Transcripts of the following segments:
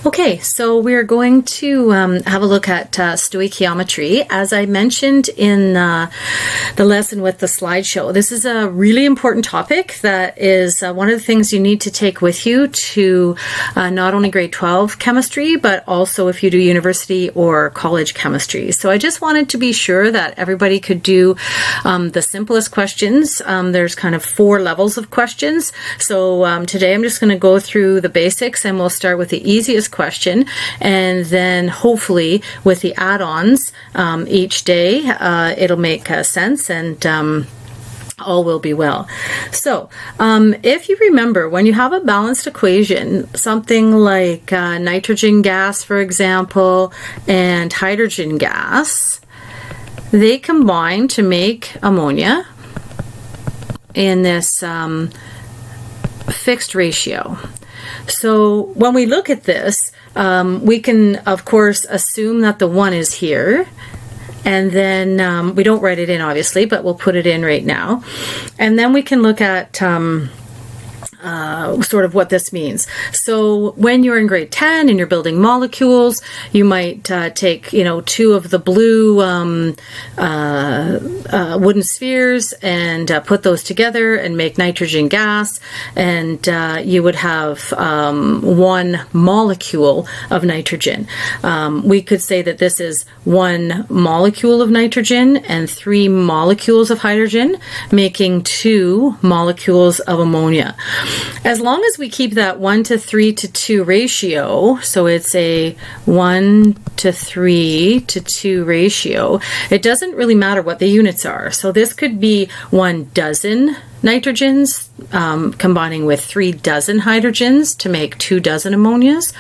Okay, so we're going to have a look at stoichiometry. As I mentioned in the lesson with the slideshow, this is a really important topic that is one of the things you need to take with you to not only grade 12 chemistry, but also if you do university or college chemistry. So I just wanted to be sure that everybody could do the simplest questions. There's kind of 4 levels of questions. So today I'm just going to go through the basics, and we'll start with the easiest question, and then hopefully with the add-ons each day it'll make sense, and all will be well. So if you remember, when you have a balanced equation, something like nitrogen gas, for example, and hydrogen gas, they combine to make ammonia in this fixed ratio. So when we look at this, we can, of course, assume that the 1 is here. And then we don't write it in, obviously, but we'll put it in right now. And then we can look at sort of what this means. So when you're in grade 10 and you're building molecules, you might take, 2 of the blue wooden spheres and put those together and make nitrogen gas, and you would have 1 molecule of nitrogen. We could say that this is 1 molecule of nitrogen and 3 molecules of hydrogen, making 2 molecules of ammonia. As long as we keep that 1 to 3 to 2 ratio, so it's a 1 to 3 to 2 ratio, it doesn't really matter what the units are. So this could be 1 dozen nitrogens combining with 3 dozen hydrogens to make 2 dozen ammonias,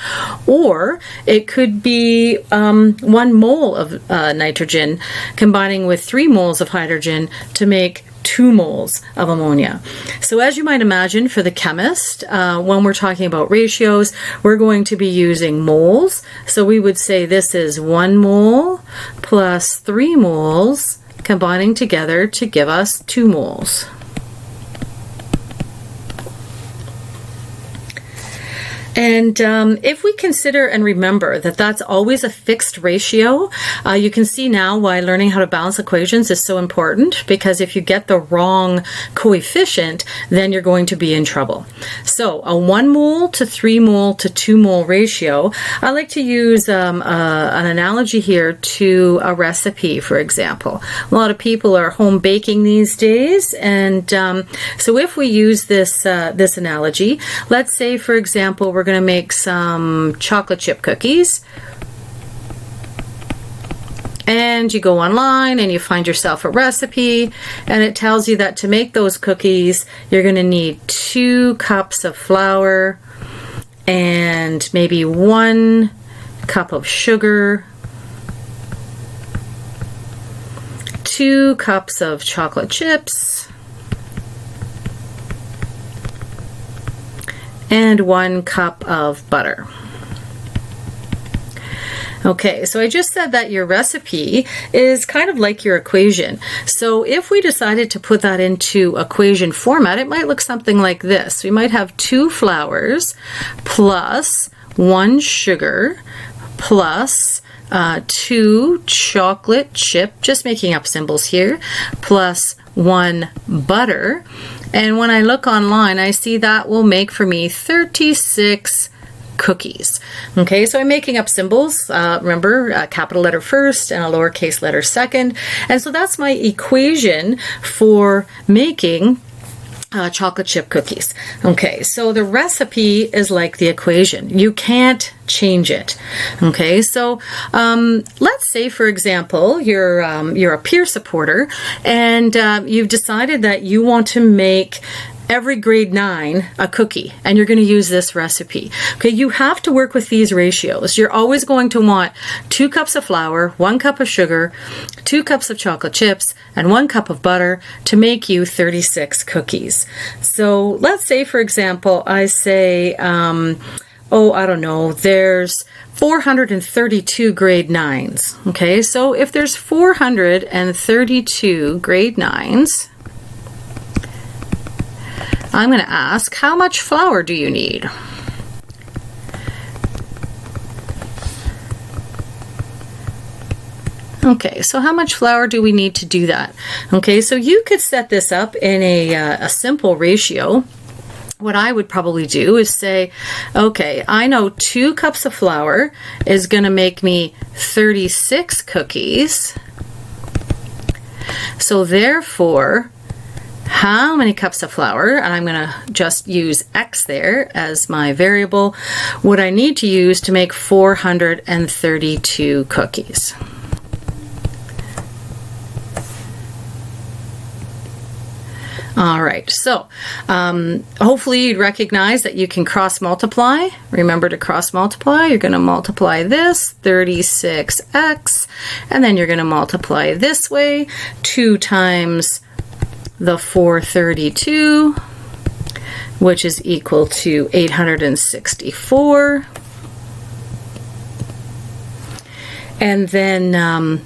or it could be 1 mole of nitrogen combining with 3 moles of hydrogen to make 2 moles of ammonia. So as you might imagine, for the chemist, when we're talking about ratios, we're going to be using moles. So we would say this is 1 mole plus 3 moles combining together to give us 2 moles. And if we consider and remember that that's always a fixed ratio, you can see now why learning how to balance equations is so important, because if you get the wrong coefficient, then you're going to be in trouble. So a 1 mole to 3 mole to 2 mole ratio, I like to use an analogy here to a recipe, for example. A lot of people are home baking these days, and so if we use this analogy, let's say, for example, we're going to make some chocolate chip cookies, and you go online and you find yourself a recipe, and it tells you that to make those cookies you're going to need 2 cups of flour and maybe 1 cup of sugar, 2 cups of chocolate chips, and 1 cup of butter. Okay, so I just said that your recipe is kind of like your equation. So if we decided to put that into equation format, it might look something like this. We might have 2 flours plus 1 sugar plus 2 chocolate chip, just making up symbols here, plus 1 butter. And when I look online, I see that will make for me 36 cookies. Okay, so I'm making up symbols. Remember, a capital letter first and a lowercase letter second. And so that's my equation for making chocolate chip cookies. Okay, so the recipe is like the equation. You can't change it. Okay, so let's say, for example, you're a peer supporter, and you've decided that you want to make every grade 9 a cookie, and you're going to use this recipe. Okay, you have to work with these ratios. You're always going to want 2 cups of flour, 1 cup of sugar, 2 cups of chocolate chips, and 1 cup of butter to make you 36 cookies. So let's say, for example, I say, I don't know, there's 432 grade 9s. Okay, so if there's 432 grade 9s, I'm going to ask, how much flour do you need? Okay, so how much flour do we need to do that? Okay, so you could set this up in a simple ratio. What I would probably do is say, okay, I know 2 cups of flour is going to make me 36 cookies. So therefore, how many cups of flour, and I'm going to just use X there as my variable, would I need to use to make 432 cookies? All right, so hopefully you'd recognize that you can cross multiply. Remember to cross multiply. You're going to multiply this, 36x, and then you're going to multiply this way, 2 times the 432, which is equal to 864. And then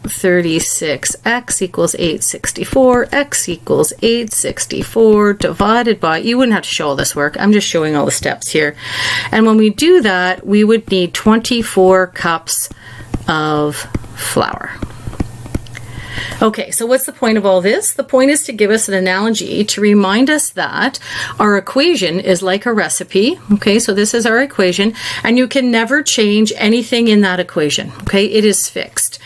36x equals 864, x equals 864 divided by, you wouldn't have to show all this work, I'm just showing all the steps here. And when we do that, we would need 24 cups of flour. Okay, so what's the point of all this? The point is to give us an analogy to remind us that our equation is like a recipe. Okay, so this is our equation, and you can never change anything in that equation. Okay, it is fixed.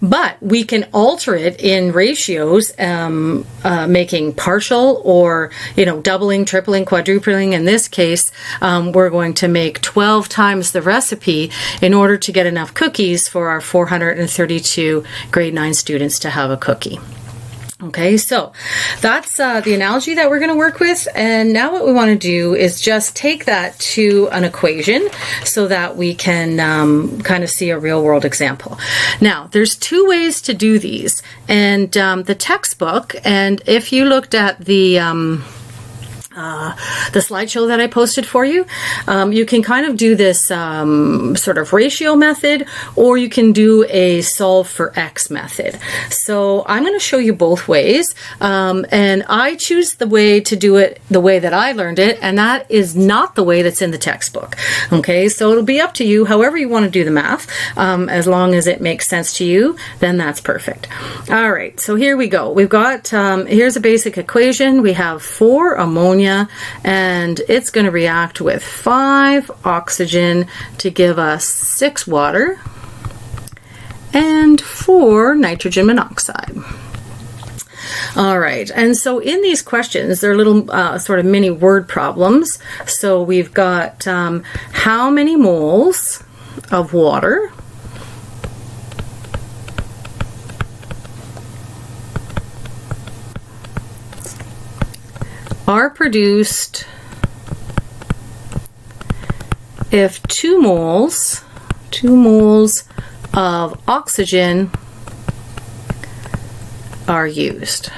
But we can alter it in ratios, making partial or, doubling, tripling, quadrupling. In this case, we're going to make 12 times the recipe in order to get enough cookies for our 432 grade 9 students to have a cookie. Okay, so that's the analogy that we're going to work with. And now what we want to do is just take that to an equation so that we can kind of see a real world example. Now, there's 2 ways to do these. And the textbook, and if you looked at the slideshow that I posted for you, you can kind of do this sort of ratio method, or you can do a solve for x method. So I'm going to show you both ways, and I choose the way to do it the way that I learned it, and that is not the way that's in the textbook. Okay, so it'll be up to you, however you want to do the math, as long as it makes sense to you, then that's perfect. All right, so here we go. We've got, here's a basic equation. We have 4 ammonia, and it's going to react with 5 oxygen to give us 6 water and 4 nitrogen monoxide. All right, and so in these questions, they're little sort of mini word problems. So we've got how many moles of water are produced if 2 moles of oxygen are used.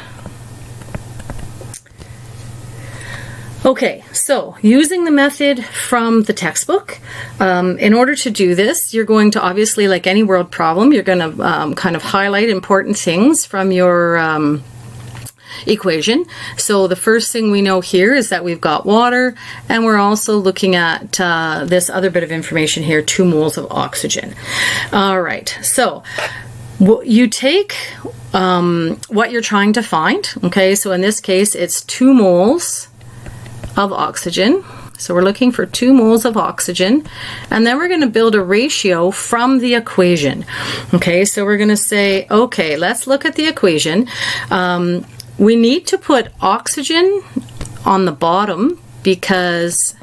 Okay, so using the method from the textbook, in order to do this, you're going to obviously, like any word problem, you're going to kind of highlight important things from your equation. So the first thing we know here is that we've got water, and we're also looking at this other bit of information here, 2 moles of oxygen. All right, so you take what you're trying to find. Okay, so in this case, it's 2 moles of oxygen. So we're looking for 2 moles of oxygen, and then we're going to build a ratio from the equation. Okay, so we're going to say, okay, let's look at the equation. We need to put oxygen on the bottom because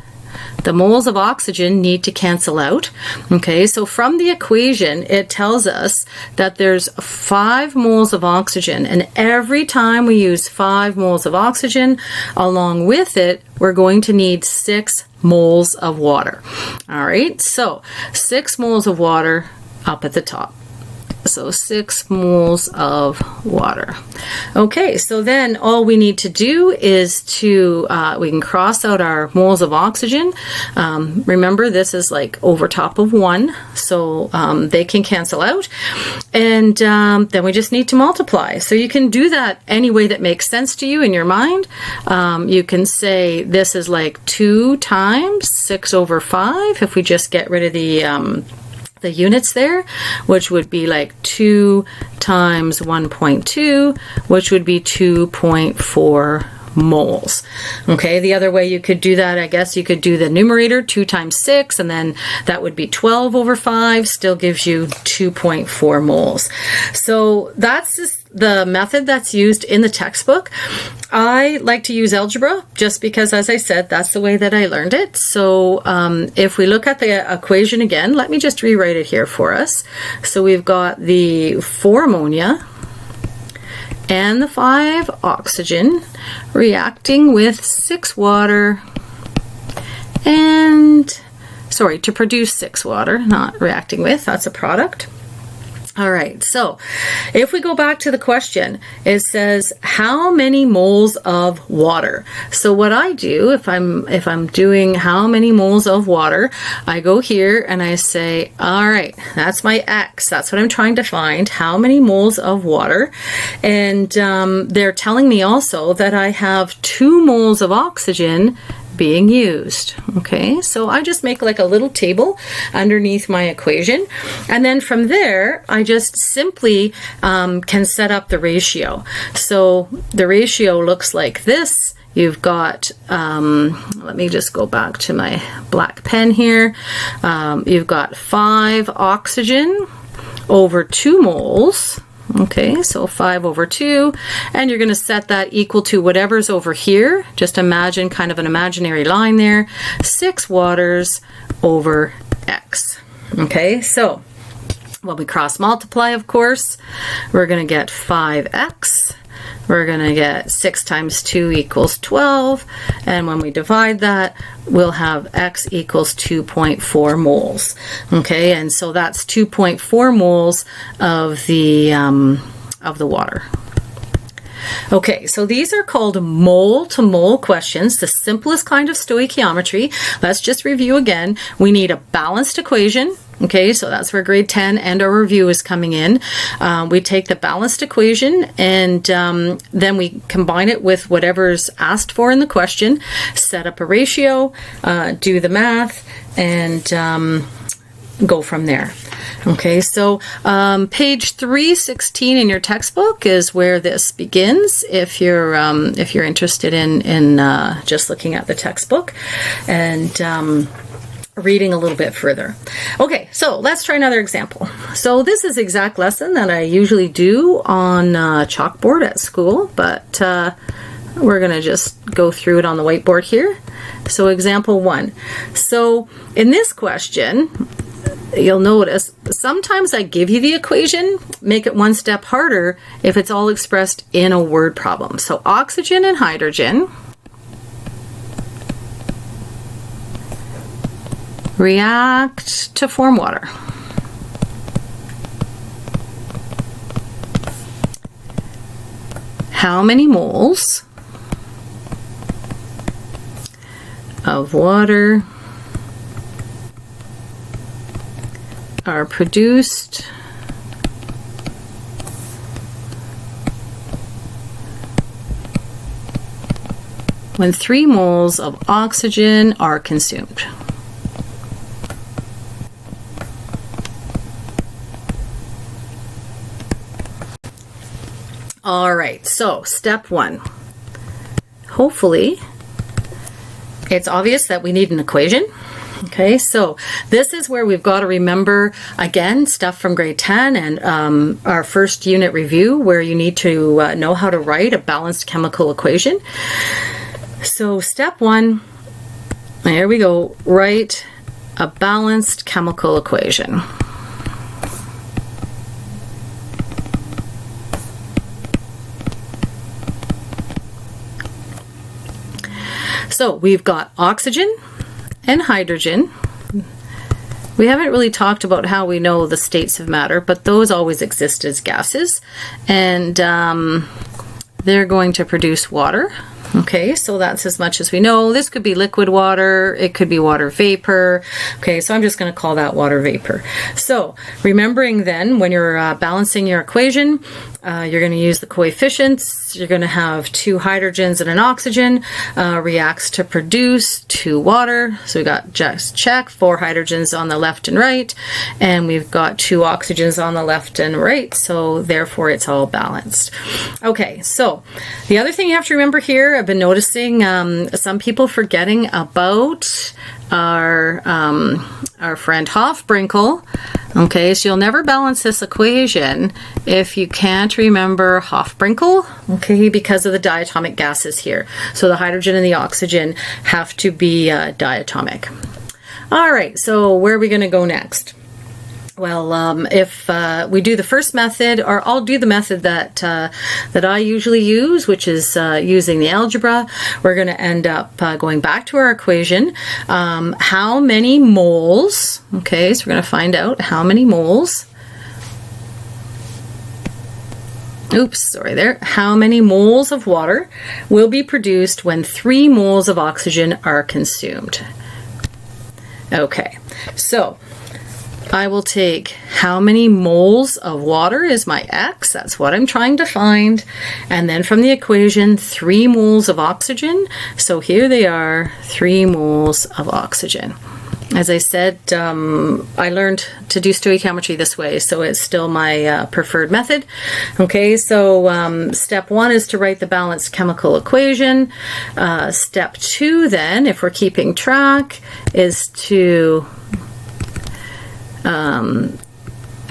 the moles of oxygen need to cancel out. Okay, so from the equation, it tells us that there's 5 moles of oxygen, and every time we use 5 moles of oxygen, along with it, we're going to need 6 moles of water. All right, so 6 moles of water up at the top. So 6 moles of water. Okay, so then all we need to do is to, we can cross out our moles of oxygen. Remember, this is like over top of 1, so they can cancel out. And then we just need to multiply. So you can do that any way that makes sense to you in your mind. You can say this is like 2 times 6 over 5 if we just get rid of the the units there, which would be like 2 times 1.2, which would be 2.4 moles. Okay, the other way you could do that, I guess you could do the numerator, 2 times 6, and then that would be 12 over 5, still gives you 2.4 moles. So that's just the method that's used in the textbook. I like to use algebra just because, as I said, that's the way that I learned it. So if we look at the equation again, let me just rewrite it here for us. So we've got the 4 ammonia and the 5 oxygen reacting with 6 water and, sorry, to produce 6 water, not reacting with, that's a product. All right, so if we go back to the question, it says how many moles of water. So what I do if I'm doing how many moles of water, I go here and I say, all right, that's my X. That's what I'm trying to find, how many moles of water. And they're telling me also that I have 2 moles of oxygen being used. Okay, so I just make like a little table underneath my equation, and then from there I just simply can set up the ratio. So the ratio looks like this. You've got, let me just go back to my black pen here. You've got 5 oxygen over 2 moles. Okay, so 5 over 2, and you're going to set that equal to whatever's over here. Just imagine kind of an imaginary line there. 6 waters over X. Okay, so when we cross multiply, of course, we're going to get 5X. We're going to get 6 times 2 equals 12, and when we divide that, we'll have X equals 2.4 moles. Okay, and so that's 2.4 moles of the water. Okay, so these are called mole-to-mole questions, the simplest kind of stoichiometry. Let's just review again. We need a balanced equation. Okay, so that's where grade 10 and our review is coming in. We take the balanced equation and then we combine it with whatever's asked for in the question, set up a ratio, do the math, and go from there. Okay, so page 316 in your textbook is where this begins. If you're interested in just looking at the textbook and reading a little bit further. Okay, so let's try another example. So this is the exact lesson that I usually do on chalkboard at school, but we're going to just go through it on the whiteboard here. So example 1. So in this question, you'll notice sometimes I give you the equation, make it one step harder if it's all expressed in a word problem. So oxygen and hydrogen react to form water. How many moles of water are produced when 3 moles of oxygen are consumed? All right, so step 1. Hopefully, it's obvious that we need an equation. Okay, so this is where we've got to remember, again, stuff from grade 10 and our first unit review where you need to know how to write a balanced chemical equation. So step 1, there we go, write a balanced chemical equation. So we've got oxygen and hydrogen. We haven't really talked about how we know the states of matter, but those always exist as gases, and they're going to produce water. Okay, so that's as much as we know. This could be liquid water, it could be water vapor. Okay, so I'm just going to call that water vapor. So remembering then, when you're balancing your equation, you're going to use the coefficients. You're going to have 2 hydrogens and an oxygen, reacts to produce 2 water. So we got just check 4 hydrogens on the left and right, and we've got 2 oxygens on the left and right. So therefore it's all balanced. Okay, so the other thing you have to remember here, I've been noticing some people forgetting about our friend Hofbrinkel. Okay, so you'll never balance this equation if you can't remember Hofbrinkel, okay, because of the diatomic gases here. So the hydrogen and the oxygen have to be diatomic. All right, so where are we going to go next? Well, if we do the first method, or I'll do the method that I usually use, which is using the algebra, we're going to end up going back to our equation. How many moles, okay, so we're going to find out how many moles, how many moles of water will be produced when 3 moles of oxygen are consumed. Okay, so I will take how many moles of water is my x, that's what I'm trying to find, and then from the equation 3 moles of oxygen, so here they are, 3 moles of oxygen. As I said, I learned to do stoichiometry this way, so it's still my preferred method. Okay, so step 1 is to write the balanced chemical equation. Step 2 then, if we're keeping track, is to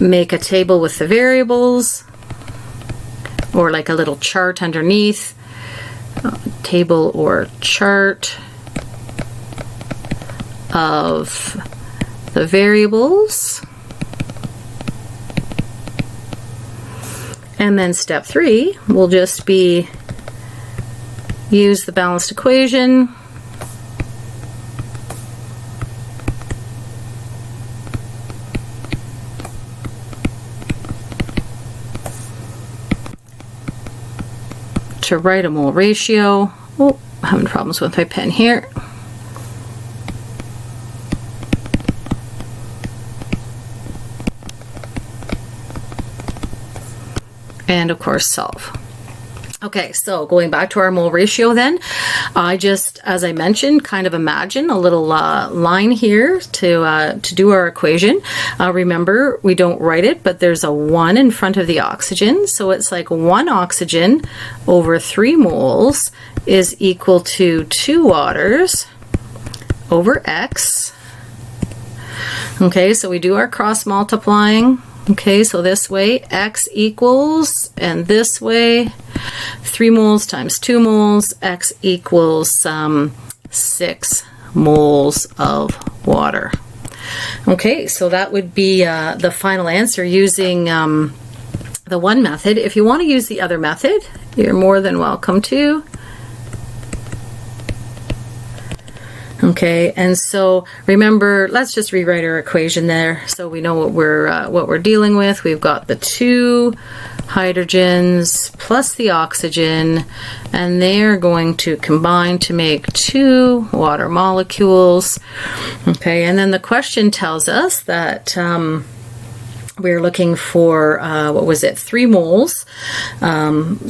make a table with the variables, or like a little chart underneath, table or chart of the variables. And then step 3 will just be use the balanced equation to write a mole ratio. Oh, I'm having problems with my pen here. And of course solve. Okay, so going back to our mole ratio then, I just, as I mentioned, kind of imagine a little line here to do our equation. Remember, we don't write it, but there's a 1 in front of the oxygen, so it's like 1 oxygen over 3 moles is equal to 2 waters over x. Okay, so we do our cross multiplying. Okay, so this way x equals, and this way 3 moles times 2 moles, x equals 6 moles of water. Okay, so that would be the final answer using the one method. If you want to use the other method, you're more than welcome to. Okay, and so remember, let's just rewrite our equation there so we know what we're dealing with. We've got the 2 hydrogens plus the oxygen, and they are going to combine to make 2 water molecules. Okay, and then the question tells us that we're looking for, 3 moles.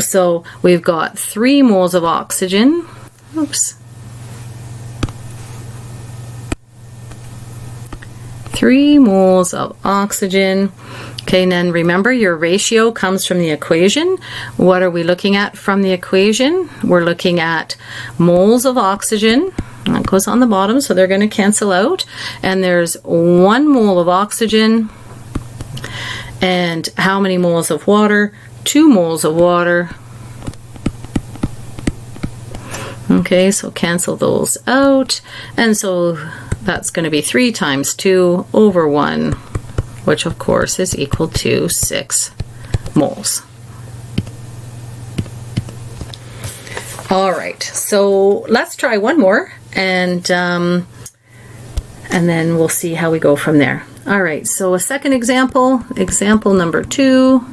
So we've got 3 moles of oxygen. Oops. 3 moles of oxygen. Okay, and then remember your ratio comes from the equation. What are we looking at from the equation? We're looking at moles of oxygen. That goes on the bottom, so they're going to cancel out. And there's 1 mole of oxygen. And how many moles of water? 2 moles of water. Okay, so cancel those out. And so that's going to be 3 times 2 over 1, which of course is equal to 6 moles. All right, so let's try one more, and then we'll see how we go from there. All right, so a second example, example number 2.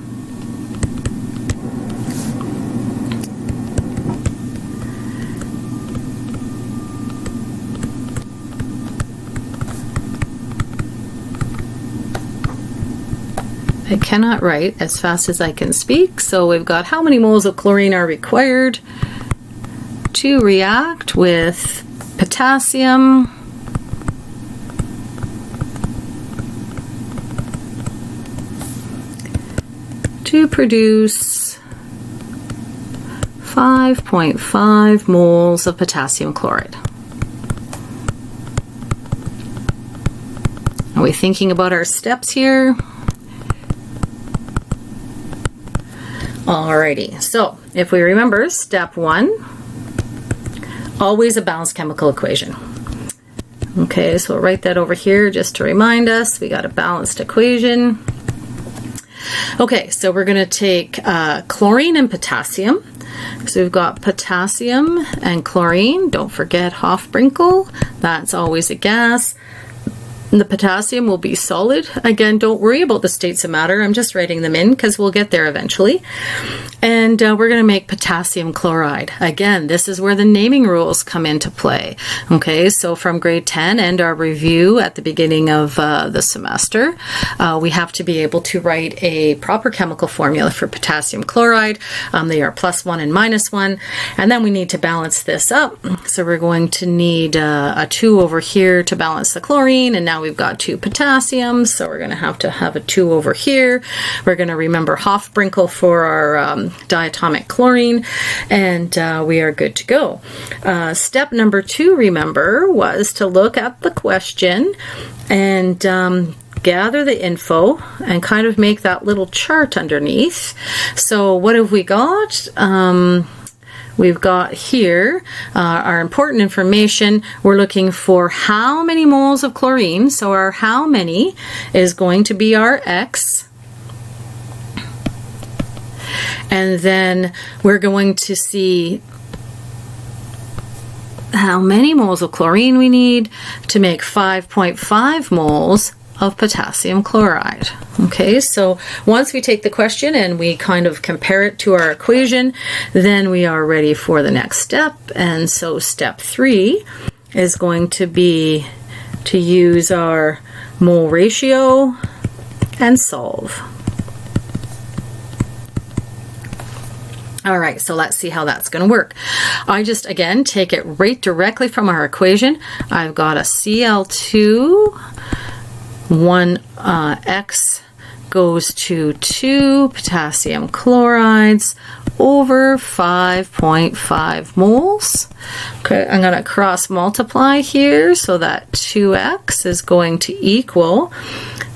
I cannot write as fast as I can speak. So we've got how many moles of chlorine are required to react with potassium to produce 5.5 moles of potassium chloride. Are we thinking about our steps here? Alrighty, so if we remember step 1, always a balanced chemical equation. Okay, so we'll write that over here just to remind us we got a balanced equation. Okay, so we're going to take chlorine and potassium. So we've got potassium and chlorine. Don't forget Hofbrinkel. That's always a gas. The potassium will be solid. Again, don't worry about the states of matter. I'm just writing them in because we'll get there eventually. And we're going to make potassium chloride. Again, this is where the naming rules come into play. Okay, so from grade 10 and our review at the beginning of the semester, we have to be able to write a proper chemical formula for potassium chloride. They are +1 and -1. And then we need to balance this up. So we're going to need a 2 over here to balance the chlorine. And now we've got 2 potassiums, so we're going to have a 2 over here. We're going to remember Hofbrinkel for our diatomic chlorine, and we are good to go. Step number 2, remember, was to look at the question and gather the info and kind of make that little chart underneath. So what have we got? We've got here our important information. We're looking for how many moles of chlorine. So our how many is going to be our X. And then we're going to see how many moles of chlorine we need to make 5.5 moles of potassium chloride. Okay, so once we take the question and we kind of compare it to our equation, then we are ready for the next step. And so step 3 is going to be to use our mole ratio and solve. All right, so let's see how that's going to work. I just, again, take it right directly from our equation. I've got a Cl2, 1x goes to 2 potassium chlorides over 5.5 moles. Okay, I'm going to cross multiply here so that 2x is going to equal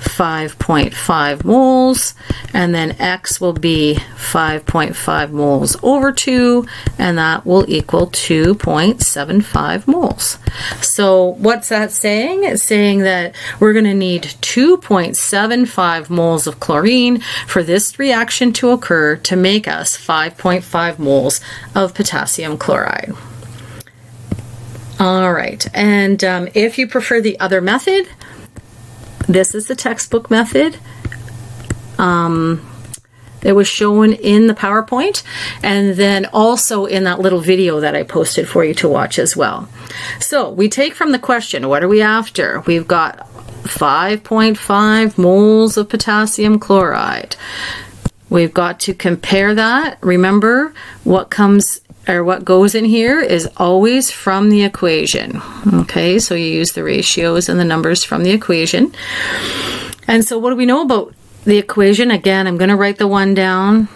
5.5 moles, and then x will be 5.5 moles over 2, and that will equal 2.75 moles. So what's that saying? It's saying that we're going to need 2.75 moles of chlorine for this reaction to occur to make us 5.5 moles of potassium chloride. All right, and if you prefer the other method, this is the textbook method. It was shown in the PowerPoint and then also in that little video that I posted for you to watch as well. So we take from the question, what are we after? We've got 5.5 moles of potassium chloride. We've got to compare that. Remember, what goes in here is always from the equation. Okay, so you use the ratios and the numbers from the equation. And so what do we know about the equation? Again, I'm going to write the one down,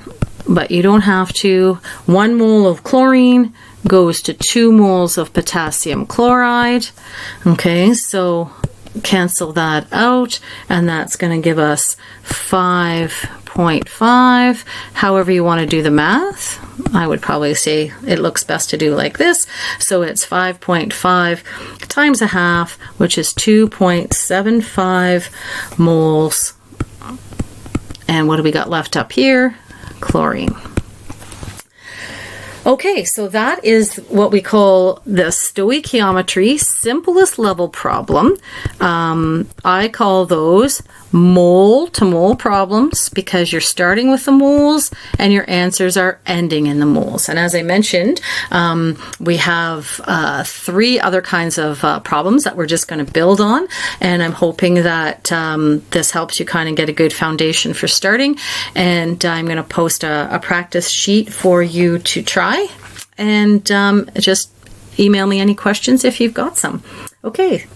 but you don't have to. 1 mole of chlorine goes to 2 moles of potassium chloride. Okay, so cancel that out, and that's going to give us 5.5. However you want to do the math, I would probably say it looks best to do like this. So it's 5.5 times a half, which is 2.75 moles. And what do we got left up here? Chlorine. Okay, so that is what we call the stoichiometry simplest level problem. I call those mole to mole problems because you're starting with the moles and your answers are ending in the moles. And as I mentioned, we have 3 other kinds of problems that we're just going to build on. And I'm hoping that this helps you kind of get a good foundation for starting. And I'm going to post a practice sheet for you to try. And just email me any questions if you've got some. Okay,